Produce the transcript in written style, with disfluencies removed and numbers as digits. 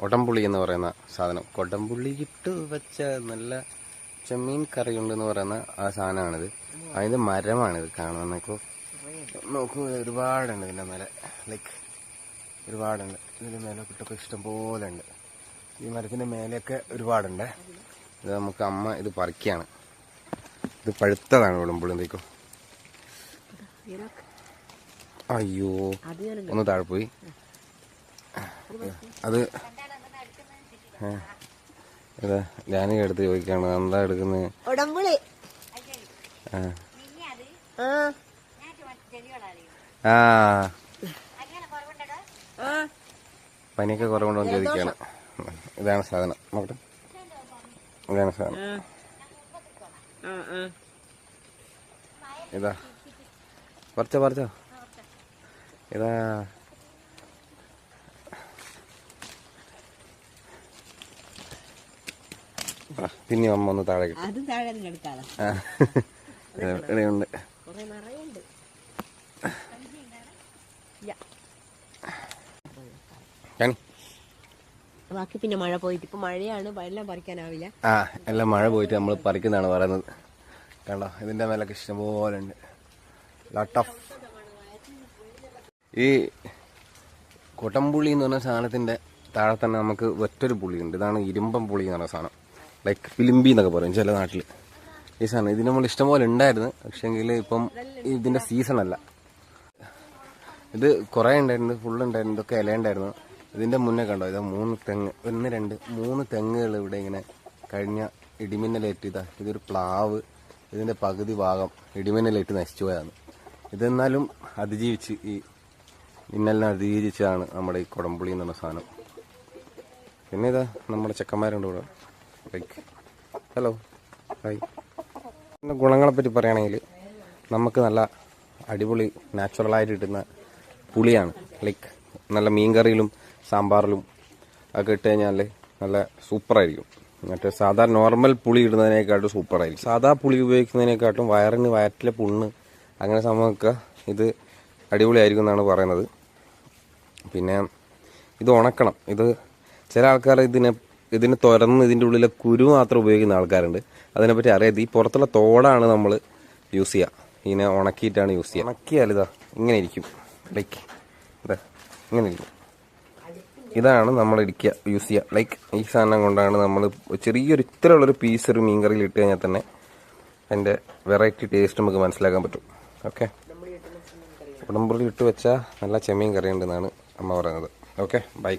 കൊടംപുളി എന്ന് പറയുന്ന സാധനം. കൊടംപുളി ഇട്ട് വെച്ച നല്ല ചെമ്മീൻ കറി ഉണ്ടെന്ന് പറയുന്ന ആ സാധനമാണിത്. അതിൻ്റെ മരമാണിത് കാണുന്നപ്പോൾ നോക്കൂ. ഒരുപാടുണ്ട് ഇതിൻ്റെ മേലെ, ലൈക്ക് ഒരുപാടുണ്ട്. ഇതിൻ്റെ മേലെ കുട്ടൊക്കെ ഇഷ്ടം പോലെ ഉണ്ട്. ഈ മരത്തിൻ്റെ മേലെയൊക്കെ ഒരുപാടുണ്ട്. ഇത് നമുക്ക് അമ്മ ഇത് പറിക്കുകയാണ്. ഇത് പഴുത്തതാണ് കൊടംപുളി. എന്തേക്കും അയ്യോ ഒന്ന് താഴെ പോയി. അത് ഞാനും എടുത്ത് ചോദിക്കാണ് എന്താ എടുക്കുന്നത്. ആ പനിയൊക്കെ കുറവുണ്ടോ എന്ന് ചോദിക്കാണ്. ഇതാണ് സാധനം. നോക്കട്ടെ, ഇതാണ് സാധനം. ഇതാ പറിച്ചോ ഇതാ. പിന്നെ അമ്മ ഒന്ന് താഴെ ഇവിടെയുണ്ട്. ബാക്കി പിന്നെ മഴ പോയിട്ട് ഇപ്പൊ മഴയാണ്, എല്ലാം പറിക്കാനാവില്ല. എല്ലാം മഴ പോയിട്ട് നമ്മൾ പറിക്കുന്നതാണ് പറയുന്നത്. കണ്ടോ, ഇതിന്റെ മേലൊക്കെ ഇഷ്ടംപോലെ ഉണ്ട്. Lot of. ഈ കൊടംപുളി എന്ന് പറഞ്ഞ സാധനത്തിന്റെ താഴെ തന്നെ നമുക്ക് ഒറ്റൊരു പുളിയുണ്ട്. ഇതാണ് ഇരുമ്പം പുളി എന്ന് പറഞ്ഞ സാധനം. ലൈക്ക് ഫിലിമ്പി എന്നൊക്കെ പറയും ചില നാട്ടിൽ. ഈ സാധനം ഇതിന് നമ്മൾ ഇഷ്ടംപോലെ ഉണ്ടായിരുന്നു. പക്ഷെങ്കിൽ ഇപ്പം ഇതിന്റെ സീസണല്ല. ഇത് കുറേ ഉണ്ടായിരുന്നു, ഫുള്ളുണ്ടായിരുന്നു. ഇതൊക്കെ ഇലയുണ്ടായിരുന്നു. ഇതിന്റെ മുന്നേ കണ്ടോ, ഇതാ 3 തെങ്ങ്, 1 2 3 തെങ്ങുകൾ ഇവിടെ ഇങ്ങനെ കഴിഞ്ഞ ഇടിമിന്നലേറ്റ്. ഇതൊരു പ്ലാവ്, ഇതിന്റെ പകുതി ഭാഗം ഇടിമിന്നലേറ്റ് നശിച്ചു പോയതാണ്. ഇതെന്നാലും അതിജീവിച്ച്, ഈ മിന്നലിനെ അതിജീവിച്ചാണ് നമ്മുടെ ഈ കൊടംപുളി എന്ന് പറഞ്ഞ സാധനം. പിന്നെ ഇതാ നമ്മുടെ ചെക്കന്മാരുണ്ട് ഇവിടെ. Like hello hi. ഗുണങ്ങളെപ്പറ്റി പറയുകയാണെങ്കിൽ നമുക്ക് നല്ല അടിപൊളി നാച്ചുറലായിട്ട് കിട്ടുന്ന പുളിയാണ്. ലൈക്ക് നല്ല മീൻകറിയിലും സാമ്പാറിലും ഒക്കെ ഇട്ട് കഴിഞ്ഞാൽ നല്ല സൂപ്പറായിരിക്കും. മറ്റേ സാധാ നോർമൽ പുളി ഇടുന്നതിനേക്കാട്ടും സൂപ്പറായിരിക്കും. സാധാ പുളി ഉപയോഗിക്കുന്നതിനേക്കാട്ടും വയറ്റിലെ പുണ്ണ് അങ്ങനെ സംഭവമൊക്കെ ഇത് അടിപൊളിയായിരിക്കും എന്നാണ് പറയുന്നത്. പിന്നെ ഇത് ഉണക്കണം. ഇത് ചില ആൾക്കാർ ഇതിനെ തുറന്ന് ഇതിൻ്റെ ഉള്ളിലെ കുരു മാത്രം ഉപയോഗിക്കുന്ന ആൾക്കാരുണ്ട്. അതിനെപ്പറ്റി അറിയാതെ ഈ പുറത്തുള്ള തോടാണ് നമ്മൾ യൂസ് ചെയ്യുക. ഇതിനെ ഉണക്കിയിട്ടാണ് യൂസ് ചെയ്യുക. ഉണക്കിയാൽ ഇതാ ഇങ്ങനെ ഇരിക്കും. ലൈക്ക് ഇതാ ഇങ്ങനെ ഇരിക്കും. ഇതാണ് നമ്മൾ യൂസ് ചെയ്യുക. ലൈക്ക് ഈ സാധനം കൊണ്ടാണ് നമ്മൾ ചെറിയൊരു ഇത്രയുള്ളൊരു പീസ് ഒരു മീൻകറിയിൽ ഇട്ട് കഴിഞ്ഞാൽ തന്നെ അതിൻ്റെ വെറൈറ്റി ടേസ്റ്റ് നമുക്ക് മനസ്സിലാക്കാൻ പറ്റും. ഓക്കെ, കൊടംപുളി ഇട്ട് വെച്ചാൽ നല്ല ചെമ്മീൻ കറി ഉണ്ടെന്നാണ് അമ്മ പറയുന്നത്. Okay, by.